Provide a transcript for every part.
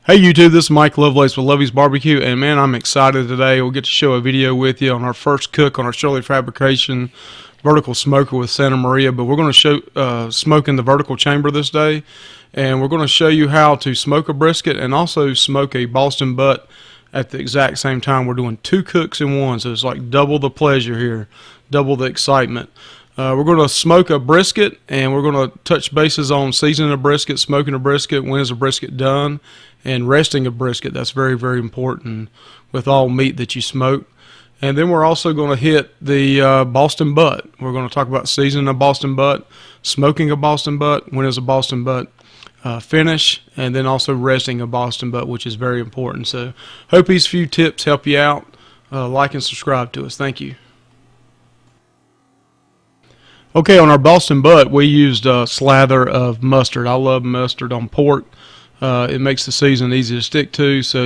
Hey YouTube, this is Mike Lovelace with Lovey's Barbecue, and man, I'm excited today. We'll get to show a video with you on our first cook on our Shirley Fabrication Vertical Smoker with Santa Maria, but we're going to show smoke in the vertical chamber this day, and we're going to show you how to smoke a brisket and also smoke a Boston butt at the exact same time. We're doing two cooks in one, so it's like double the pleasure here, double the excitement. We're going to smoke a brisket, and we're going to touch bases on seasoning a brisket, smoking a brisket, when is a brisket done, and resting a brisket. That's very, very important with all meat that you smoke. And then we're also going to hit the Boston butt. We're going to talk about seasoning a Boston butt, smoking a Boston butt, when is a Boston butt finish, and then also resting a Boston butt, which is very important. So hope these few tips help you out. Like and subscribe to us. Thank you. Okay, on our Boston butt, we used a slather of mustard. I love mustard on pork. It makes the season easy to stick to, so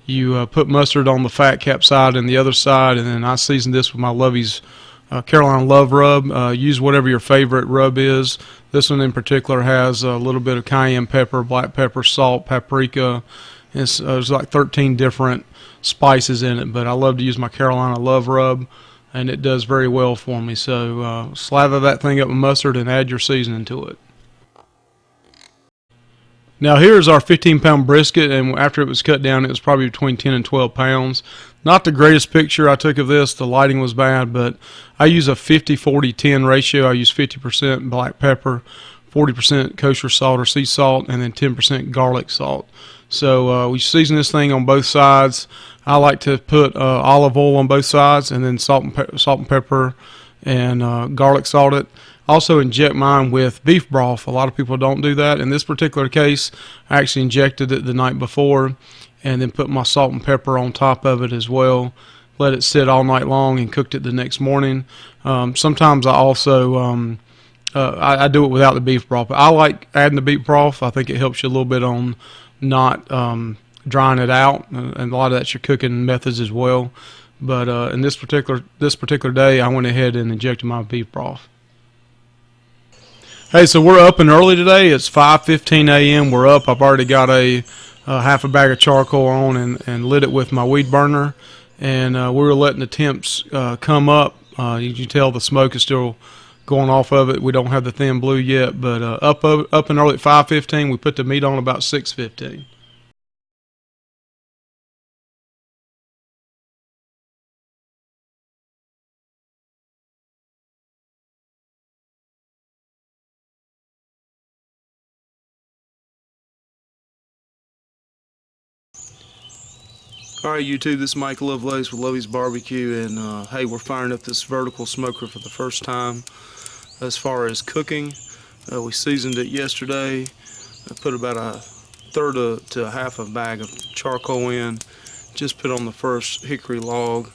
you put mustard on the fat cap side and the other side, and then I seasoned this with my Lovey's Carolina Love Rub. Use whatever your favorite rub is. This one in particular has a little bit of cayenne pepper, black pepper, salt, paprika. There's like 13 different spices in it, but I love to use my Carolina Love Rub, and it does very well for me. So slather that thing up with mustard and add your seasoning to it. Now here's our 15-pound brisket, and after it was cut down, it was probably between 10 and 12 pounds. Not the greatest picture I took of this. The lighting was bad, but I use a 50-40-10 ratio. I use 50% black pepper, 40% kosher salt or sea salt, and then 10% garlic salt. So we season this thing on both sides. I like to put olive oil on both sides, and then salt and pepper and garlic salt it. Also inject mine with beef broth. A lot of people don't do that. In this particular case, I actually injected it the night before and then put my salt and pepper on top of it as well. Let it sit all night long and cooked it the next morning. Sometimes I also I do it without the beef broth. But I like adding the beef broth. I think it helps you a little bit on not drying it out, and a lot of that's your cooking methods as well. But in this particular day, I went ahead and injected my beef broth. Hey, so we're up and early today. It's 5:15 a.m. We're up. I've already got a half a bag of charcoal on and lit it with my weed burner, and we were letting the temps come up. You can tell the smoke is still going off of it. We don't have the thin blue yet, but up and early at 5:15. We put the meat on about 6:15. Alright YouTube, this is Mike Lovelace with Lovey's Barbecue, and hey, we're firing up this vertical smoker for the first time. As far as cooking, we seasoned it yesterday. I put about a third to a half a bag of charcoal in. Just put on the first hickory log,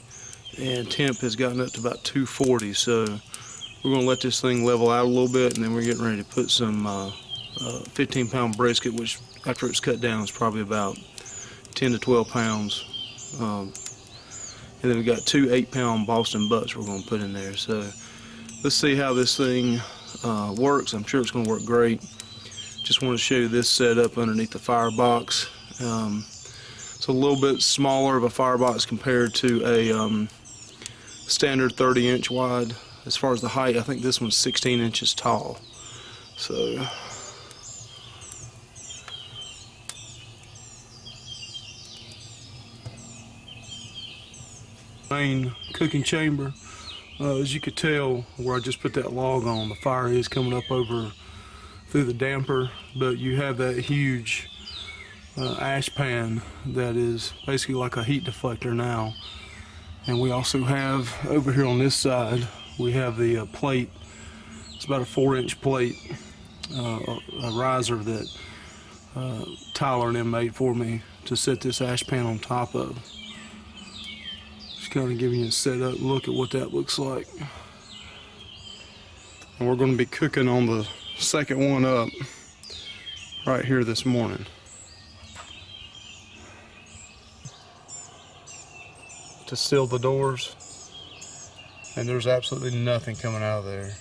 and temp has gotten up to about 240, so we're going to let this thing level out a little bit, and then we're getting ready to put some 15-pound brisket, which after it's cut down is probably about 10 to 12 pounds. And then we got two 8-pound Boston butts we're going to put in there. So let's see how this thing works. I'm sure it's going to work great. Just want to show you this setup underneath the firebox. It's a little bit smaller of a firebox compared to a standard 30-inch wide. As far as the height, I think this one's 16 inches tall. So main cooking chamber, as you could tell where I just put that log on, the fire is coming up over through the damper, but you have that huge ash pan that is basically like a heat deflector now. And we also have over here on this side, we have the plate. It's about a 4-inch plate, a riser that Tyler and them made for me to set this ash pan on top of. Kind of giving you a setup look at what that looks like. And we're going to be cooking on the second one up right here this morning. To seal the doors, and there's absolutely nothing coming out of there.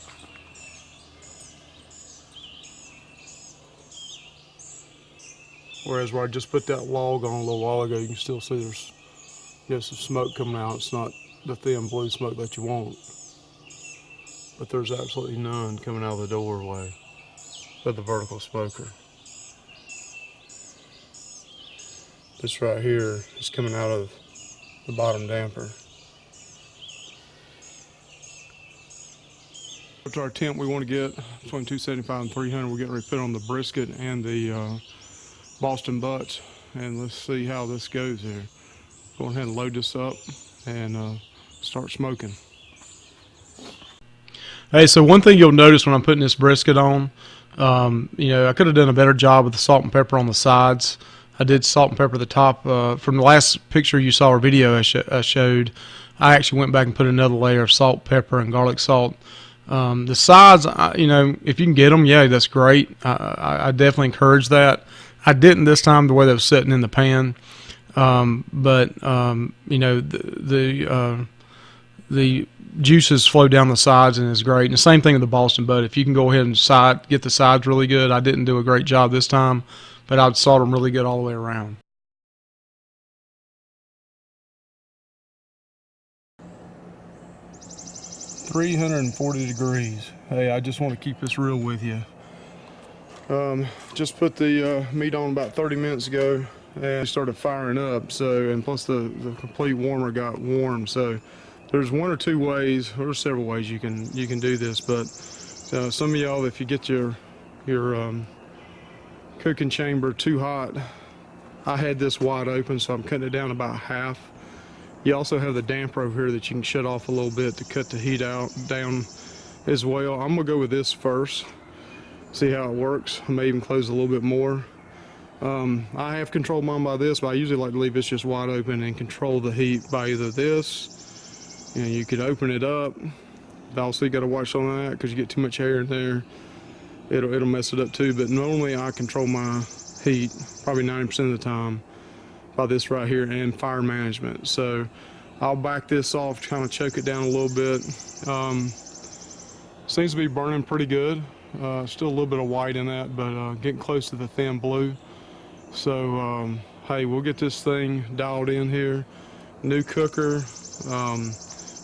Whereas where I just put that log on a little while ago, you can still see there's some smoke coming out. It's not the thin blue smoke that you want, but there's absolutely none coming out of the doorway of the vertical smoker. This right here is coming out of the bottom damper. To our temp, we want to get between 275 and 300. We're getting ready to put on the brisket and the Boston butts, and let's see how this goes here. Go ahead and load this up and start smoking. Hey, so one thing you'll notice when I'm putting this brisket on, you know, I could have done a better job with the salt and pepper on the sides. I did salt and pepper at the top. From the last picture you saw or video I showed, I actually went back and put another layer of salt, pepper, and garlic salt. The sides, you know, if you can get them, yeah, that's great. I definitely encourage that. I didn't this time the way that was sitting in the pan, but you know, the juices flow down the sides and is great. And the same thing with the Boston butt. If you can go ahead and get the sides really good. I didn't do a great job this time, but I'd salt them really good all the way around. $340 degrees. Hey, I just want to keep this real with you. Just put the meat on about 30 minutes ago and started firing up. So, and plus the complete warmer got warm. So there's one or two ways, or several ways you can do this. But some of y'all, if you get your cooking chamber too hot, I had this wide open, so I'm cutting it down about half. You also have the damper over here that you can shut off a little bit to cut the heat down as well. I'm gonna go with this first, see how it works. I may even close a little bit more. I have controlled mine by this, but I usually like to leave this just wide open and control the heat by either this, and you could open it up. Also, you got to watch on that because you get too much air in there, it'll mess it up too. But normally I control my heat probably 90% of the time by this right here and fire management. So I'll back this off to kind of choke it down a little bit. Seems to be burning pretty good. Still a little bit of white in that, but getting close to the thin blue. So hey, we'll get this thing dialed in here. New cooker.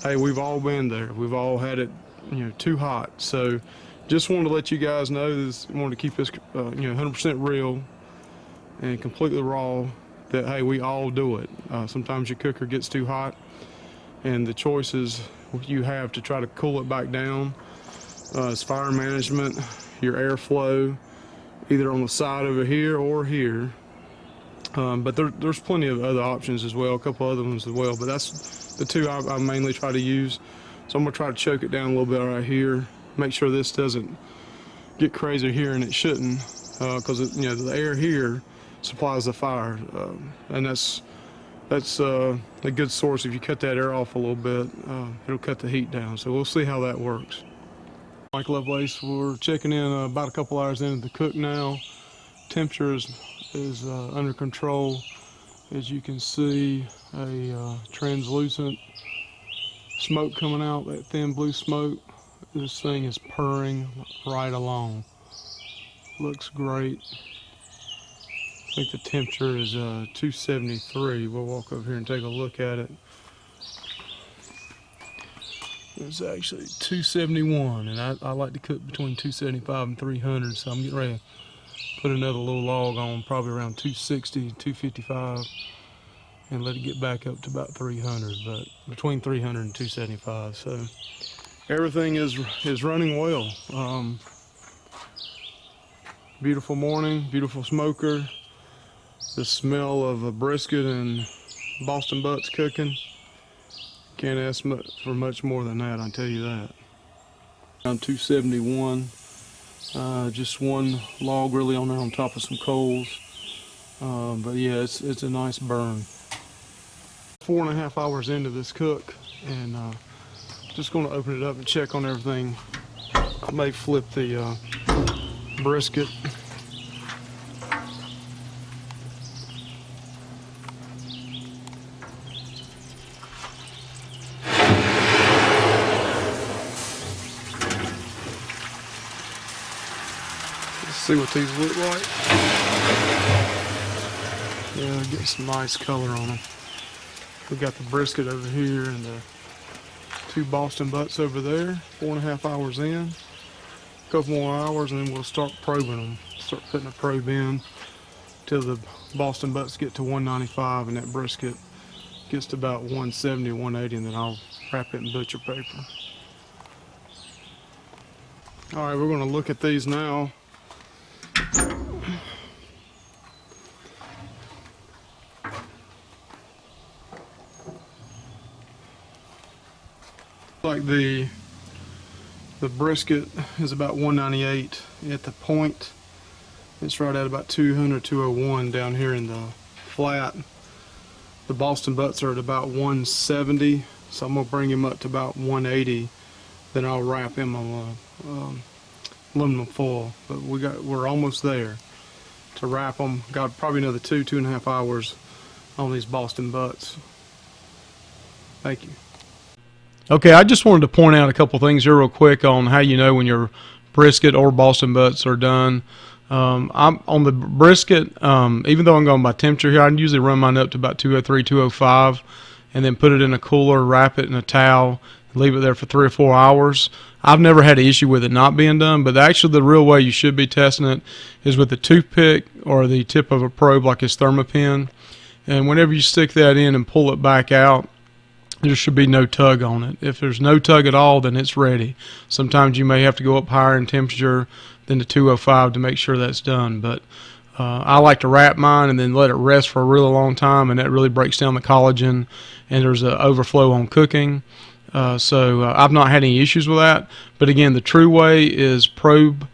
Hey, we've all been there. We've all had it, you know, too hot. So just wanted to let you guys know this. Wanted to keep this, you know, 100% real and completely raw. That hey, we all do it. Sometimes your cooker gets too hot, and the choices you have to try to cool it back down is fire management, your airflow, either on the side over here or here. But there's plenty of other options as well, a couple other ones as well. But that's the two I mainly try to use. So I'm gonna try to choke it down a little bit right here. Make sure this doesn't get crazy here, and it shouldn't, because you know the air here supplies the fire, and that's a good source. If you cut that air off a little bit, it'll cut the heat down. So we'll see how that works. Mike Lovelace, we're checking in about a couple hours into the cook now. Temperature is under control. As you can see, a translucent smoke coming out, that thin blue smoke. This thing is purring right along. Looks great. I think the temperature is 273. We'll walk over here and take a look at it. It's actually 271, and I like to cook between 275 and 300, so I'm getting ready to put another little log on, probably around 260, 255, and let it get back up to about 300, but between 300 and 275. So everything is running well. Beautiful morning, beautiful smoker. The smell of a brisket and Boston butts cooking. Can't ask for much more than that, I tell you that. Around 271. Just one log really on there on top of some coals. But yeah, it's a nice burn. 4.5 hours into this cook, and just going to open it up and check on everything. I may flip the brisket. See what these look like. Yeah, get some nice color on them. We got the brisket over here and the 2 Boston butts over there. 4.5 hours in. A couple more hours and then we'll start probing them. Start putting a probe in till the Boston butts get to 195 and that brisket gets to about 170, 180, and then I'll wrap it in butcher paper. All right, we're going to look at these now. Like the brisket is about 198 at the point. It's right at about 200, 201 down here in the flat. The Boston butts are at about 170, so I'm gonna bring him up to about 180. Then I'll wrap him on aluminum foil. But we're almost there to wrap them. Got probably another 2.5 hours on these Boston butts. Thank you. Okay, I just wanted to point out a couple things here real quick on how you know when your brisket or Boston butts are done. I'm on the brisket, even though I'm going by temperature here, I usually run mine up to about 203, 205, and then put it in a cooler, wrap it in a towel, and leave it there for 3 or 4 hours. I've never had an issue with it not being done, but actually the real way you should be testing it is with a toothpick or the tip of a probe like this thermopin. And whenever you stick that in and pull it back out, there should be no tug on it. If there's no tug at all, then it's ready. Sometimes you may have to go up higher in temperature than the 205 to make sure that's done. But I like to wrap mine and then let it rest for a really long time, and that really breaks down the collagen, and there's an overflow on cooking. So I've not had any issues with that. But again, the true way is probe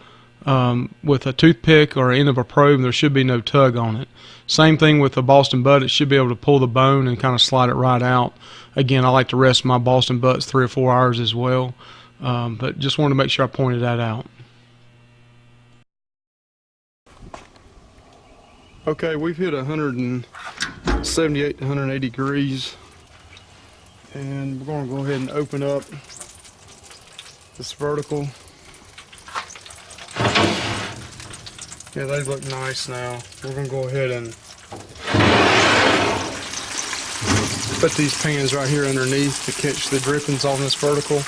with a toothpick or end of a probe. There should be no tug on it. Same thing with the Boston butt. It should be able to pull the bone and kind of slide it right out. Again, I like to rest my Boston butts 3 or 4 hours as well. But just wanted to make sure I pointed that out. Okay, we've hit 178 to 180 degrees. And we're going to go ahead and open up this vertical. Yeah, they look nice now. We're going to go ahead and put these pans right here underneath to catch the drippings on this vertical.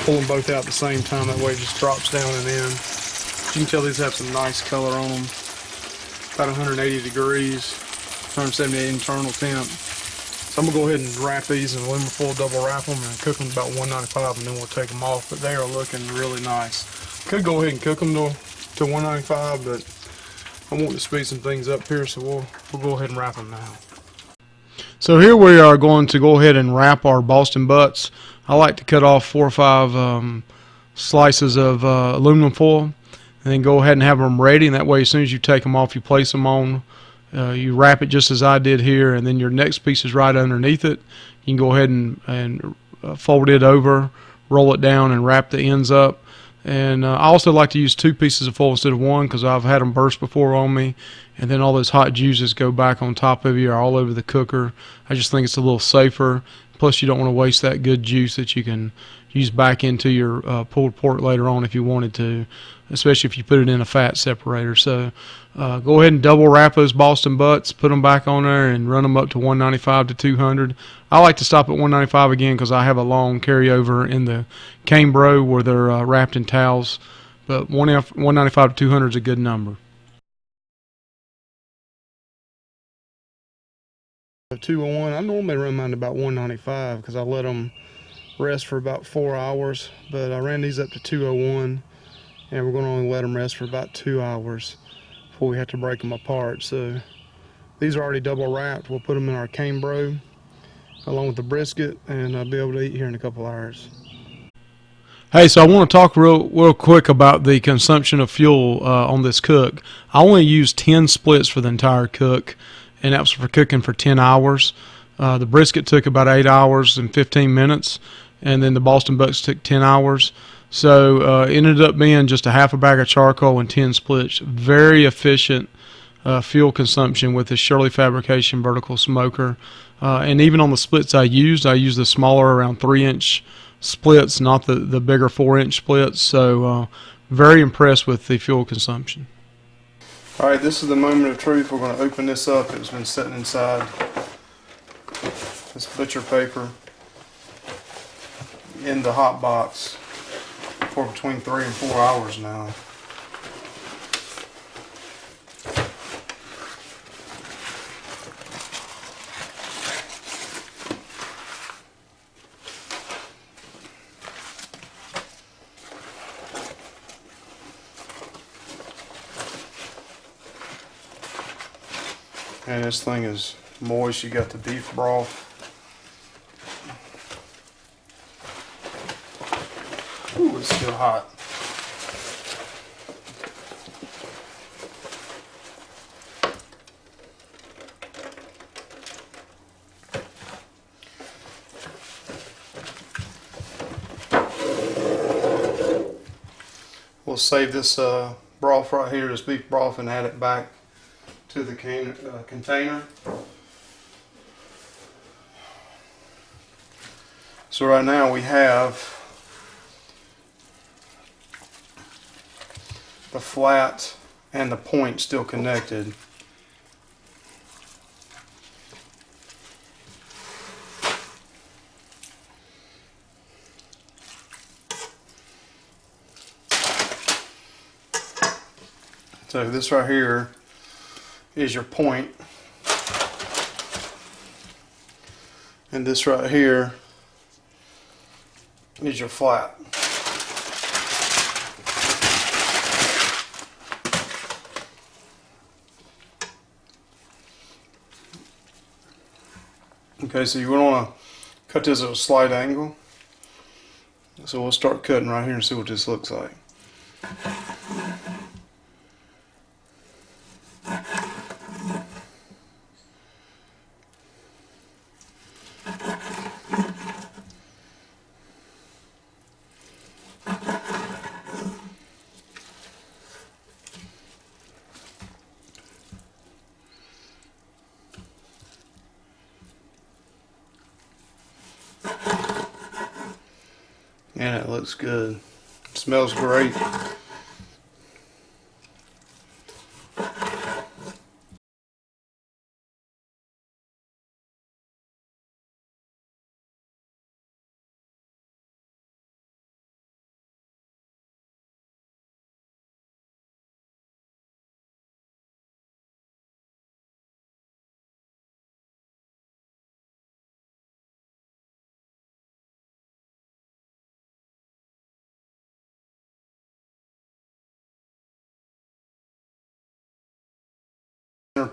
Pull them both out at the same time, that way it just drops down and in. You can tell these have some nice color on them. About 180 degrees, 178 internal temp. So I'm going to go ahead and wrap these in aluminum foil, double wrap them, and cook them about 195, and then we'll take them off. But they are looking really nice. Could go ahead and cook them to 195, but I want to speed some things up here, so we'll go ahead and wrap them now. So here we are going to go ahead and wrap our Boston butts. I like to cut off 4 or 5 slices of aluminum foil, and then go ahead and have them ready, and that way as soon as you take them off, you place them on. You wrap it just as I did here, and then your next piece is right underneath it. You can go ahead and fold it over, roll it down, and wrap the ends up. And I also like to use 2 pieces of foil instead of 1 because I've had them burst before on me, and then all those hot juices go back on top of you or all over the cooker. I just think it's a little safer. Plus, you don't want to waste that good juice that you can use back into your pulled pork later on if you wanted to, especially if you put it in a fat separator. So go ahead and double wrap those Boston butts, put them back on there, and run them up to 195 to 200. I like to stop at 195 again because I have a long carryover in the cane bro where they're wrapped in towels. But 195 to 200 is a good number. 201, I normally run mine about 195 because I let them rest for about 4 hours, but I ran these up to 201, and we're going to only let them rest for about 2 hours before we have to break them apart. So these are already double wrapped. We'll put them in our cane bro along with the brisket, and I'll be able to eat here in a couple hours. Hey, so I want to talk real quick about the consumption of fuel on this cook. I only used 10 splits for the entire cook, and that was for cooking for 10 hours. The brisket took about 8 hours and 15 minutes, and then the Boston butts took 10 hours. So it ended up being just a half a bag of charcoal and 10 splits. Very efficient fuel consumption with the Shirley Fabrication Vertical Smoker. And even on the splits I used the smaller around 3-inch splits, not the bigger 4-inch splits. So very impressed with the fuel consumption. Alright, this is the moment of truth. We're going to open this up. It's been sitting inside this butcher paper in the hot box for between 3 and 4 hours now. And this thing is moist. You got the beef broth. Ooh, it's still hot. We'll save this broth right here, this beef broth, and add it back to the container. So right now we have the flat and the point still connected. So this right here is your point, and this right here is your flat. Okay, so you want to cut this at a slight angle. So we'll start cutting right here and see what this looks like. And it looks good. It smells great.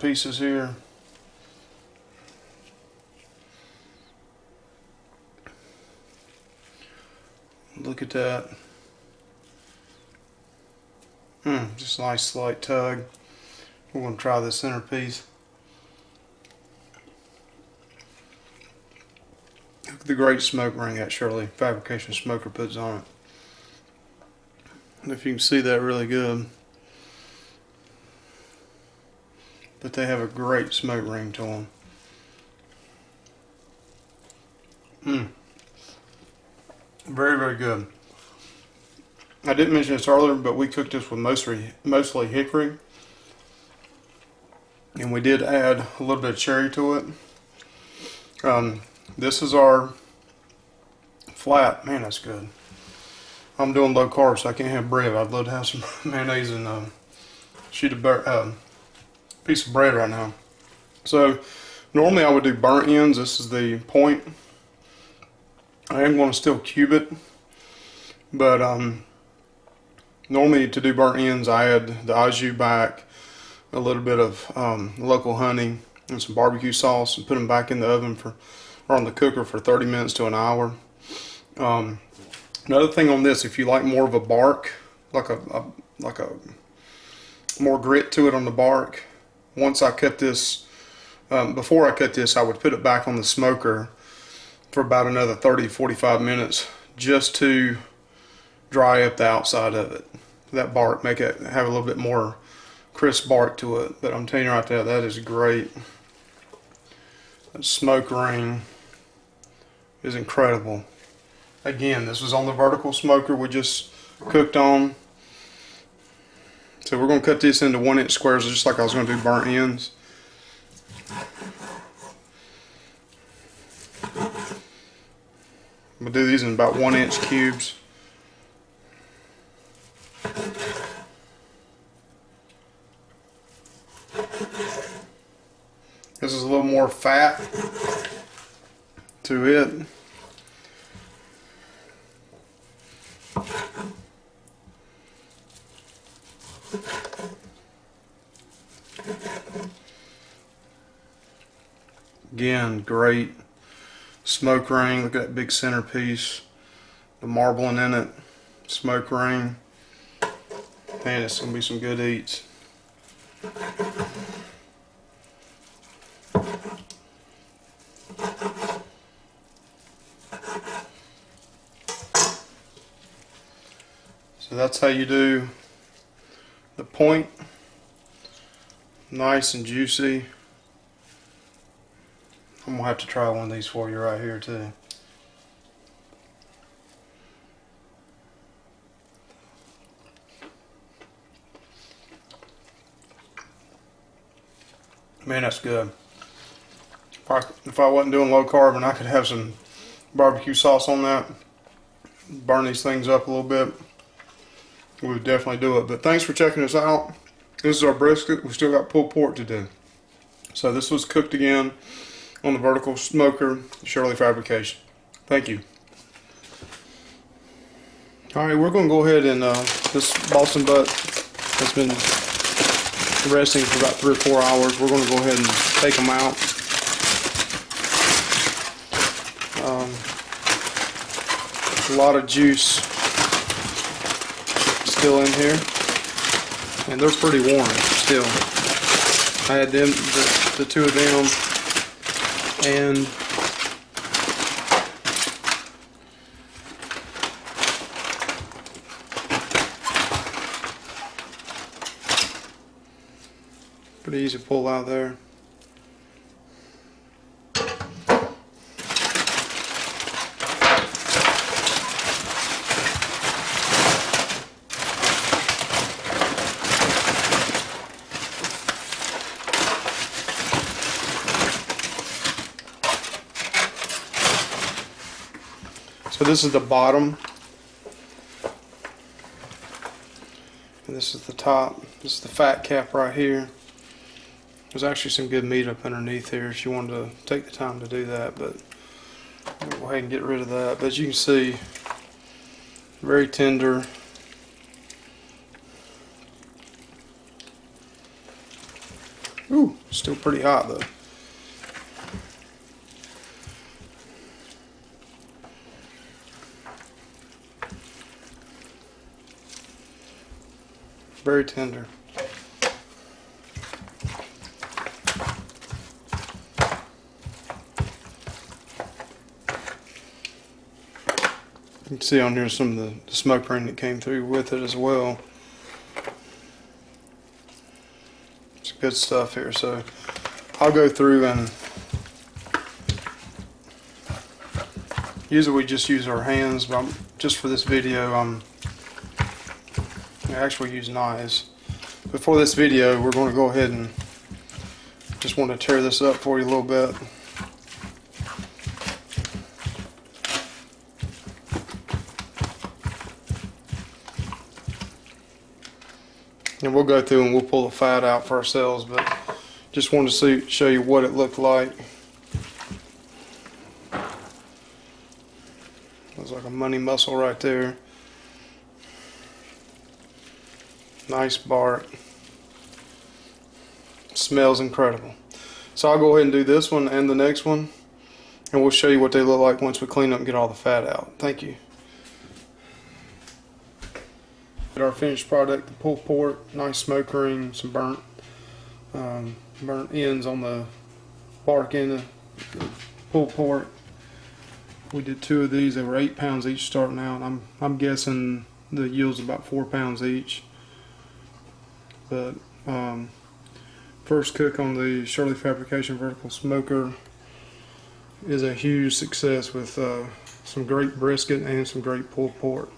Pieces here. Look at that. Just a nice slight tug. We're going to try the centerpiece. Look at the great smoke ring that Shirley Fabrication Smoker puts on it. If you can see that really good. But they have a great smoke ring to them. Very, very good. I didn't mention this earlier, but we cooked this with mostly hickory. And we did add a little bit of cherry to it. This is our flat. Man, that's good. I'm doing low carb, so I can't have bread. I'd love to have some mayonnaise and piece of bread right now. So normally I would do burnt ends. This is the point. I am going to still cube it, but normally to do burnt ends I add the au jus back, a little bit of local honey and some barbecue sauce, and put them back in the oven or on the cooker for 30 minutes to an hour. Another thing on this, if you like more of a bark, like a more grit to it on the bark, once I cut this, before I cut this, I would put it back on the smoker for about another 30-45 minutes just to dry up the outside of it. That bark, make it have a little bit more crisp bark to it. But I'm telling you right there, that is great. That smoke ring is incredible. Again, this was on the vertical smoker we just cooked on. So we're going to cut this into 1-inch squares just like I was going to do burnt ends. I'm going to do these in about 1-inch cubes. This is a little more fat to it. Again, great smoke ring. Look at that big centerpiece, the marbling in it, smoke ring. Man, it's gonna be some good eats. So that's how you do the point. Nice and juicy. I'm gonna have to try one of these for you right here too. Man, that's good. If I wasn't doing low carb and I could have some barbecue sauce on that, burn these things up a little bit, we would definitely do it. But thanks for checking us out. This is our brisket. We still got pulled pork to do. So this was cooked again on the vertical smoker, Shirley Fabrication. Thank you. Alright, we're going to go ahead and this Boston butt has been resting for about 3 or 4 hours. We're going to go ahead and take them out. A lot of juice still in here, and they're pretty warm still. I had them, the 2 of them, and pretty easy to pull out there. So this is the bottom, and this is the top. This is the fat cap right here. There's actually some good meat up underneath here if you wanted to take the time to do that, but I'm gonna go ahead and get rid of that. But as you can see, very tender. Ooh, still pretty hot though. Very tender. You can see on here some of the smoke ring that came through with it as well. It's good stuff here. So I'll go through and usually we just use our hands, but just for this video I actually use knives. But for this video we're going to go ahead and just want to tear this up for you a little bit. And we'll go through and we'll pull the fat out for ourselves, but just wanted to show you what it looked like. Looks like a money muscle right there. Nice bark. Smells incredible. So I'll go ahead and do this one and the next one, and we'll show you what they look like once we clean up and get all the fat out. Thank you. Our finished product, the pulled pork, nice smoke ring, some burnt ends on the bark end of the pulled pork. We did 2 of these. They were 8 pounds each starting out. I'm guessing the yield's about 4 pounds each. But first cook on the Shirley Fabrication Vertical Smoker is a huge success with some great brisket and some great pulled pork.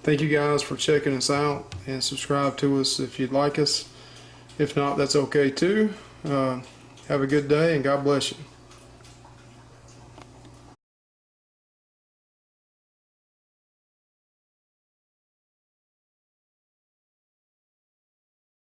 Thank you guys for checking us out, and subscribe to us if you'd like us. If not, that's okay too. Have a good day, and God bless you.